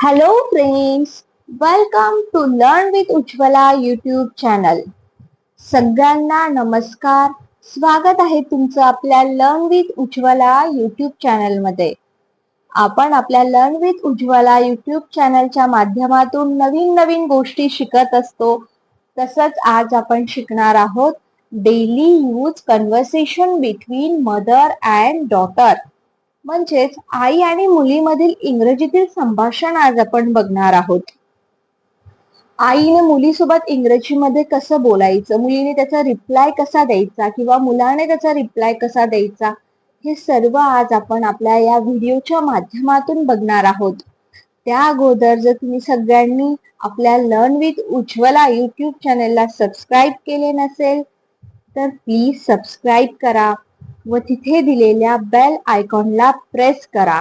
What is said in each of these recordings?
Hello friends, welcome to Learn with Ujjwala YouTube channel. सगळ्यांना नमस्कार. स्वागत आहे तुमचं आपल्या learn with Ujjwala YouTube channel मध्ये. आपण आपल्या लर्न विथ उज्ज्वला YouTube चॅनलच्या माध्यमातून नवीन नवीन गोष्टी शिकत असतो. तसंच आज आपण शिकणार आहोत daily use conversation between mother and daughter. म्हणजेच आई आणि मुलीमधील इंग्रजीतील संभाषण आज आपण बघणार आहोत. आईने मुलीसोबत इंग्रजीमध्ये कसं बोलायचं, मुलीने त्याचा रिप्लाय कसा द्यायचा किंवा मुलाने त्याचा रिप्लाय कसा द्यायचा, हे सर्व आज आपण आपल्या या व्हिडिओच्या माध्यमातून बघणार आहोत. त्या अगोदर जर तुम्ही सगळ्यांनी आपल्या लर्न विथ उज्ज्वला YouTube चॅनलला सबस्क्राईब केले नसेल तर प्लीज सबस्क्राईब करा व तिथे दिलेल्या बेल आयकॉनला प्रेस करा,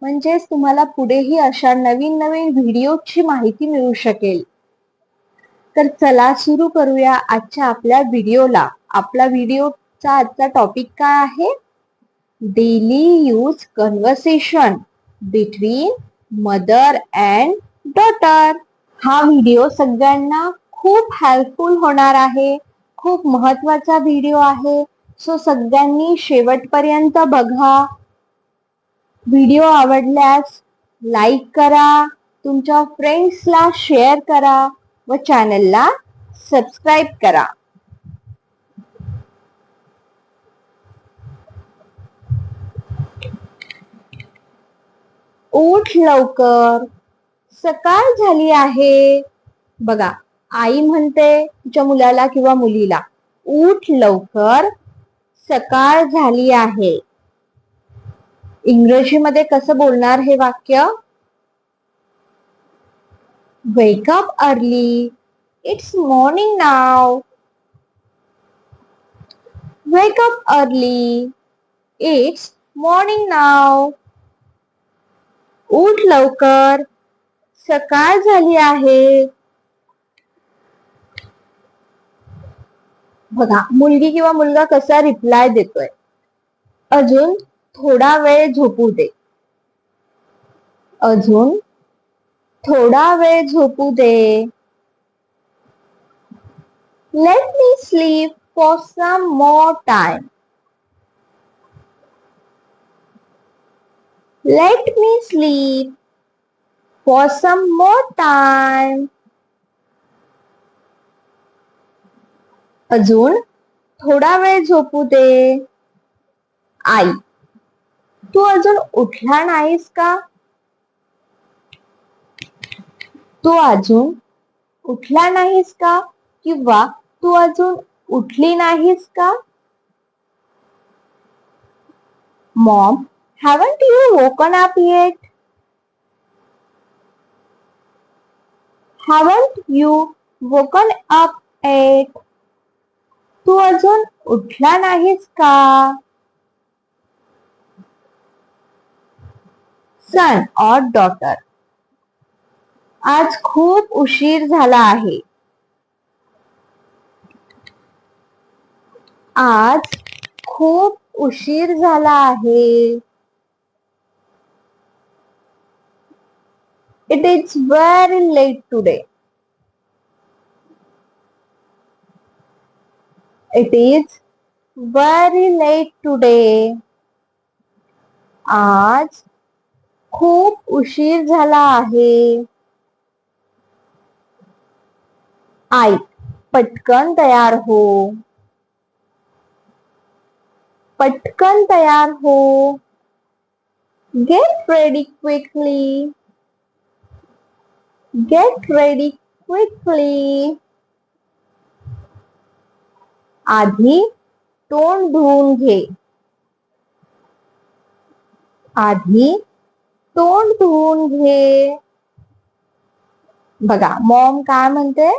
म्हणजेच तुम्हाला पुढेही अशा नवीन नवीन व्हिडिओची माहिती मिळू शकेल. तर चला सुरू करूया आजच्या आपल्या व्हिडिओला. आपला व्हिडिओचा आजचा टॉपिक काय आहे? Daily use conversation between mother and daughter. हा व्हिडिओ सगळ्यांना खूप हेल्पफुल होणार आहे. खूप महत्वाचा व्हिडिओ आहे. सो सगळ्यांनी शेवटपर्यंत बघा. व्हिडिओ आवडल्यास लाईक करा, तुमच्या फ्रेंड्सला शेअर करा व चॅनलला सबस्क्राईब करा. उठ लवकर, सकाळ झाली आहे. बघा, आई म्हणते तिच्या मुलाला किंवा मुलीला, उठ लवकर, सकाळ झाली आहे. इंग्रजीमध्ये कसं बोलणार हे वाक्य? Wake up early. It's morning now. Wake up early. It's morning now. उठ लवकर, सकाळ झाली आहे. बघा, मुलगी किंवा मुलगा कसा रिप्लाय देतोय? अजून थोडा वेळ झोपू दे. अजून थोडा वेळ झोपू दे. Let me sleep for some more time. Let me sleep for some more time. अजून थोडा वेळ झोपू दे. आई, तू अजून उठला नाहीस का? तू अजून उठला नाहीस का? किंवा तू अजून उठली नाहीस का? Mom, haven't you woken up yet? Haven't you woken up yet? तू अजून उठला नाहीस का? Son or daughter, आज खूप उशीर झाला आहे. आज खूप उशीर झाला आहे. It is very late today. It is very late today. आज खूप उशीर झाला आहे. आई, पटकन तयार हो. पटकन तयार हो. Get ready quickly. Get ready quickly. आधी तोंड धुवून घे. आधी तोंड धुवून घे. बघा, मॉम काय म्हणते?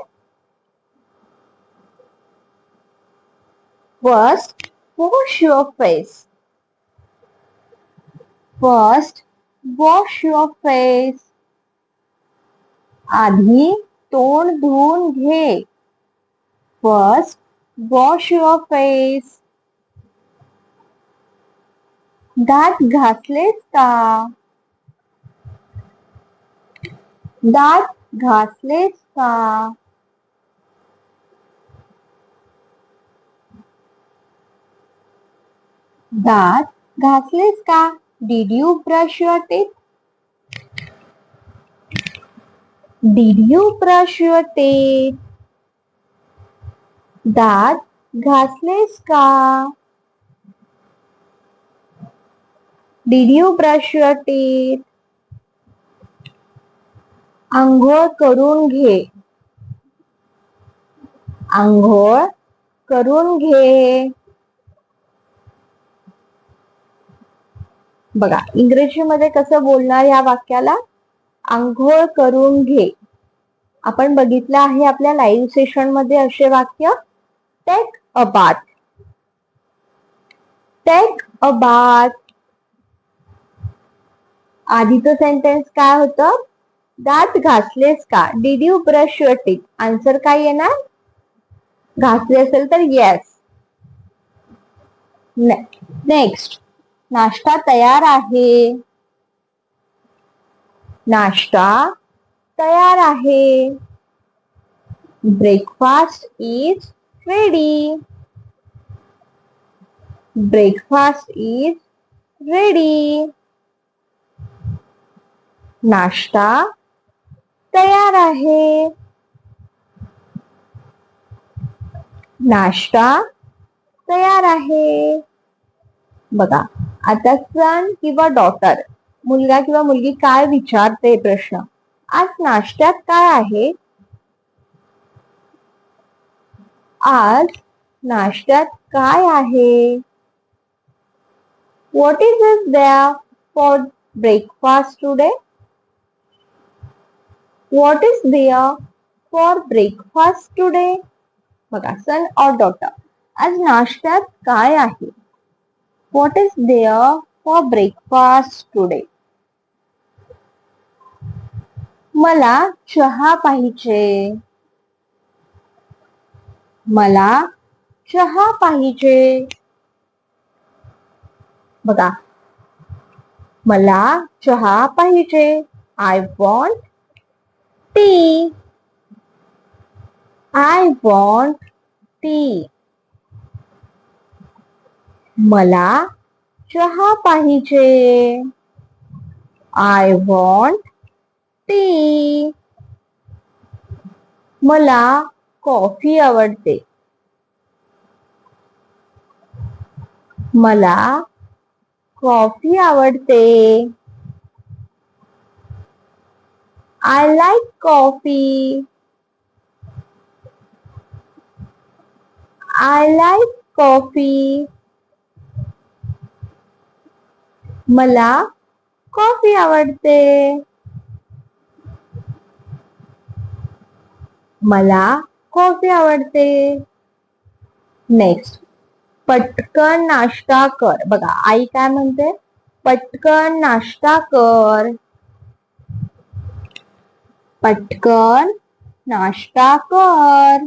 First, wash your face. First, wash your face. आधी तोंड धुवून घे. First, wash your face. दात घासलेस का? दात घासलेस का? दात घासलेस का? Did you brush your teeth? Did you brush your teeth? दात घासलेस का? Did you brush your teeth? अंघोळ करून घे. अंघोळ करून घे. बघा इंग्रजीमध्ये कसं बोलणार या वाक्याला? अंघोळ करून घे. आपण बघितलं आहे आपल्या लाईव्ह सेशन मध्ये असे वाक्य. Take a bath. Take a bath. आधीचं सेंटेन्स काय होतं? दात घासलेस का? Did you brush your teeth? Answer काय येणार? घासले असेल तर येस. नेक्स्ट, नाश्ता तयार आहे. नाश्ता तयार आहे. Breakfast is ready. Breakfast is ready. नाश्ता तयार आहे. नाश्ता तयार आहे. बघा आता सन किंवा डॉटर, मुलगा किंवा मुलगी काय विचारते प्रश्न? आज नाश्त्यात काय आहे? आज नाश्त्यात काय आहे? What is there for breakfast today? What is there for breakfast today? बघा सन और डॉटर, आज नाश्त्यात काय आहे? What is there for breakfast today? मला चहा पाहिजे. मला चहा पाहिजे. बघा मला चहा पाहिजे. I want tea. I want tea. मला चहा पाहिजे. I want tea. मला कॉफी आवडते. मला कॉफी आवडते. I like coffee. I like coffee. मला कॉफी आवडते. मला कॉफी आवडते. नेक्स्ट, पटकन नाश्ता कर. बघा आई काय म्हणते? पटकन नाश्ता कर. पटकन नाश्ता कर.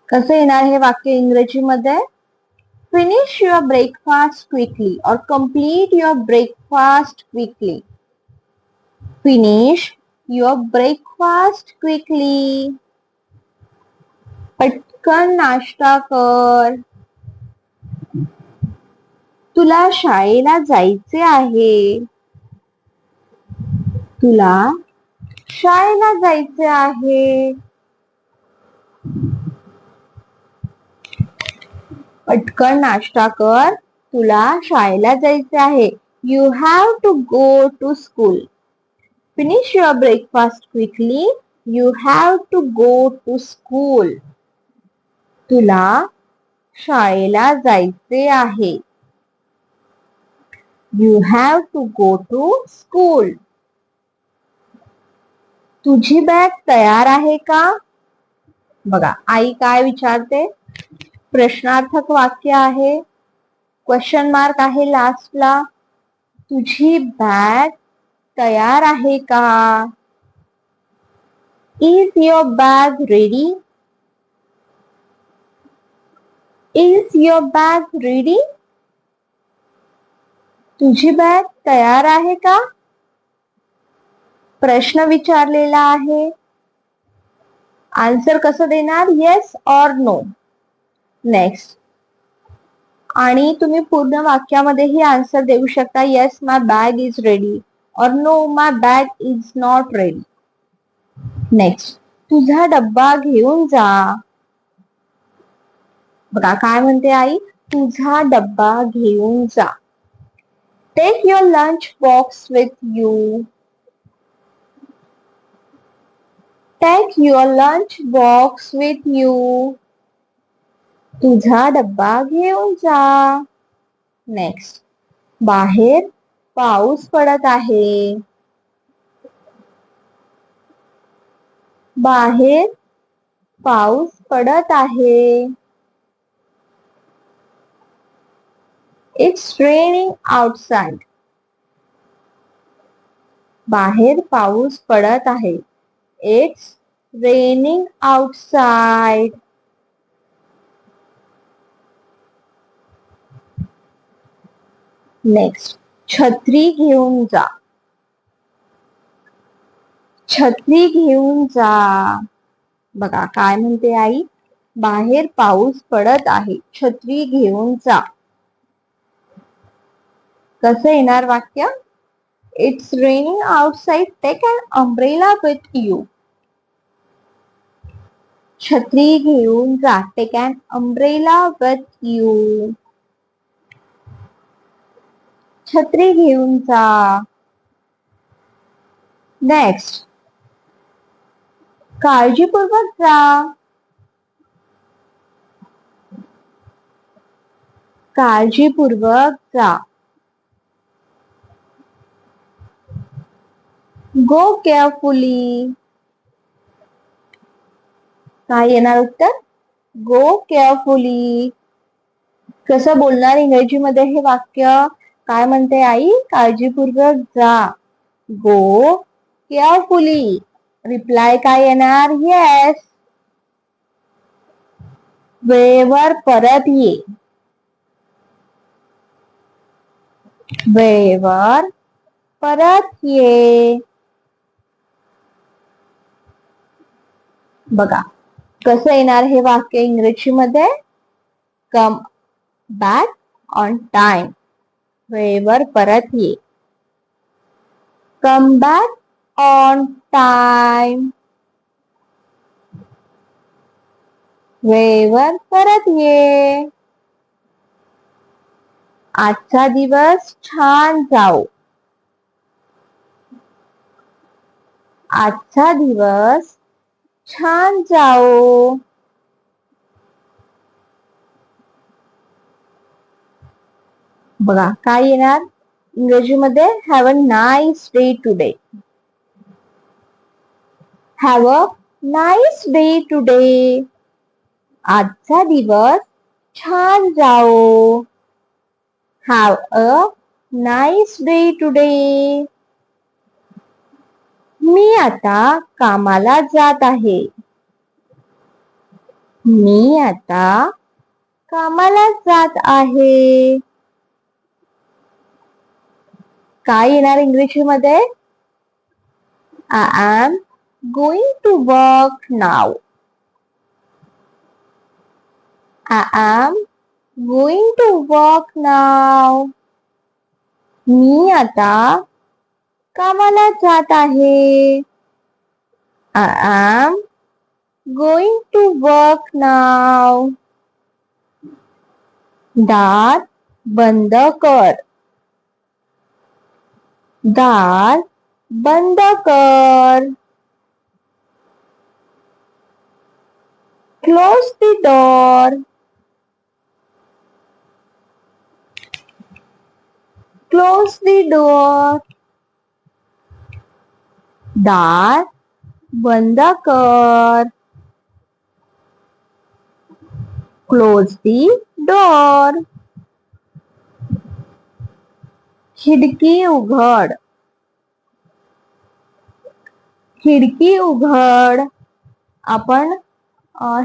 कसं येणार हे वाक्य इंग्रजीमध्ये? फिनिश युअर ब्रेकफास्ट क्विकली और complete your breakfast quickly. Finish your breakfast quickly. पटकन नाश्ता कर. तुला शाळेला जायचे आहे. तुला शाळेला जायचे आहे. पटकन नाश्ता कर. तुला शाळेला जायचे आहे. You have to go to school. Finish your breakfast quickly. You have to go to school. तुला शाळेला जायचे आहे. You have to go to school. तुझी बॅग तयार आहे का? बघा आई काय विचारते? प्रश्नार्थक वाक्य आहे. क्वेश्चन मार्क आहे लास्टला. तुझी बॅग तयार आहे का? Is your bag ready? Is your bag ready? तुझी बॅग तयार आहे का? प्रश्न विचारलेला आहे. आन्सर कसं देणार? Yes or no. नेक्स्ट, आणि तुम्ही पूर्ण वाक्यामध्येही आन्सर देऊ शकता. Yes my bag is ready और no my bag is not ready. Next, तुझा डब्बा घेऊन जा. बघा काय म्हणते आई, तुझा डब्बा घेऊन जा. Take your lunch box with you. Take your lunch box with you. तुझा डब्बा घेऊन जा. नेक्स्ट, बाहेर पाऊस पडत आहे. बाहेर पाऊस पडत आहे. It's raining outside. बाहेर पाऊस पडत आहे. It's raining outside. नेक्स्ट, छत्री घेऊन जा. छत्री घेऊन जा. बघा काय म्हणते आई, बाहेर पाऊस पडत आहे, छत्री घेऊन जा. कसं येणार वाक्य? It's raining outside, take an umbrella with you. छत्री घेऊन जा, take an umbrella with you. छत्री घेऊन जा. नेक्स्ट, काळजीपूर्वक जा. काळजीपूर्वक जा. Go carefully. काय येणार उत्तर? Go carefully. कसं बोलणार इंग्रजीमध्ये हे वाक्य? काय म्हणते आई? काळजीपूर्वक जा. Go carefully. रिप्लाय काय येणार? येस. वेळेवर परत ये. वेळेवर परत ये. बघा कसं येणार हे वाक्य इंग्रजीमध्ये? Come back on time. वेळेवर परत ये. Come back on time. वेळेवर परत ये. आजचा दिवस छान जाओ. आजचा दिवस छान जाओ. बघा काय येणार इंग्रजीमध्ये? Have a nice day today. Have a nice day today. आजचा दिवस छान जाओ. Have a nice day today. मी आता कामाला जात आहे. मी आता कामाला जात आहे. काय येणार इंग्रजीमध्ये? I am going to work now. I am going to work now. मी आता कामाला जात आहे. I am going to work now. दार बंद कर. दार बंद कर. Close the door. Close the door. दार बंद कर. Close the door. खिडकी उघड. खिडकी उघड. आपण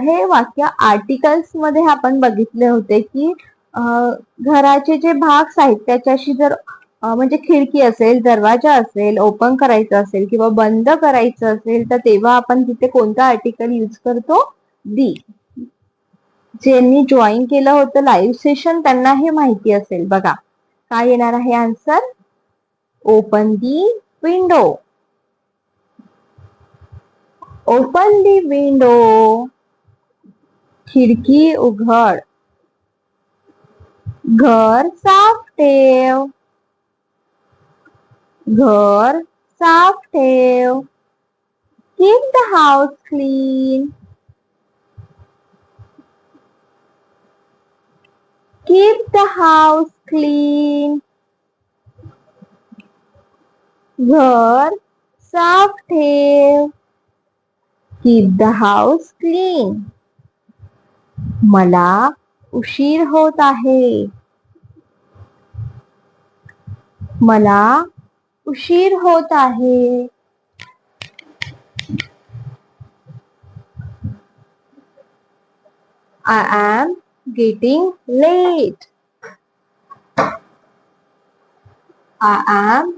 हे वाक्य आर्टिकल्स मध्ये आपण बघितले होते की घराचे जे भाग आहेत त्याच्याशी जर म्हणजे खिडकी असेल, दरवाजा असेल, ओपन करायचं असेल किंवा बंद करायचं असेल तर तेव्हा आपण तिथे कोणता आर्टिकल यूज करतो? दी. ज्यांनी जॉईन केलं होतं लाईव्ह सेशन त्यांना हे माहिती असेल. बघा काय येणार आहे आन्सर? ओपन दी विंडो. ओपन दी विंडो. खिडकी उघड. घर साफ ठेव. घर साफ ठेव. Keep the house clean. Keep the house clean. घर साफ ठेव. Keep the house clean. मला उशीर होत आहे. मला उशीर होत आहे. I am getting late. I am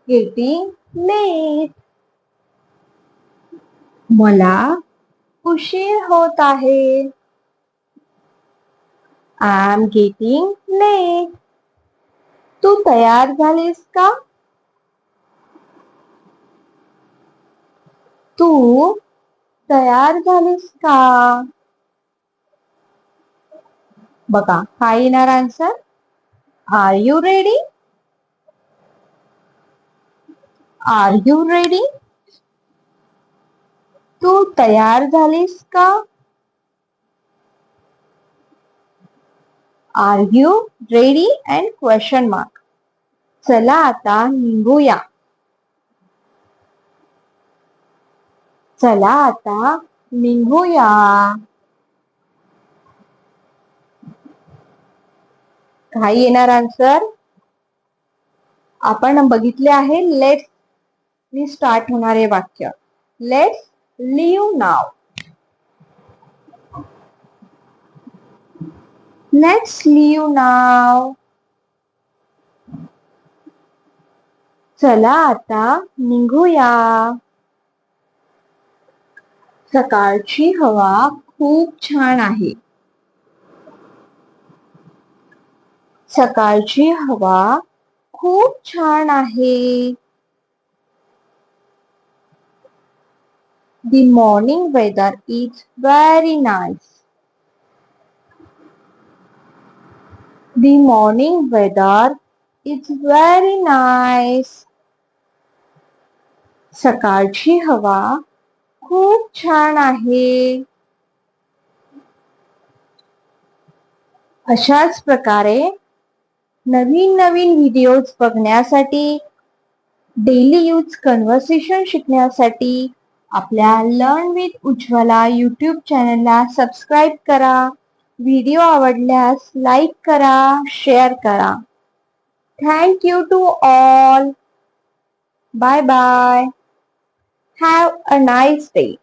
getting late. मला उशीर होत आहे. I am getting late. तू तयार झालीस का? तू तयार झालीस का? बघा काय येणार answer? Are you ready? Are you ready? तू तयार झालीस का? Are you ready and question mark. चला आता निघूया. चला आता निघूया. काय येणार आन्सर? आपण बघितले आहे लेट्स नी स्टार्ट होणारे वाक्य. Let's leave now. Let's leave now. चला आता निघूया. सकाळची हवा खूप छान आहे. सकाळची हवा खूप छान आहे. The morning weather is very nice. The morning weather is very nice. सकाळची हवा खूप छान आहे. अशाच प्रकारे नवीन नवीन व्हिडिओज बघण्यासाठी, डेली यूज कन्व्हर्सेशन शिकण्यासाठी आपल्या लर्न विथ उज्ज्वला यूट्यूब चॅनलला सबस्क्राईब करा. व्हिडिओ आवडल्यास लाईक करा, शेअर करा. Thank you to all. Bye bye. Have a nice day.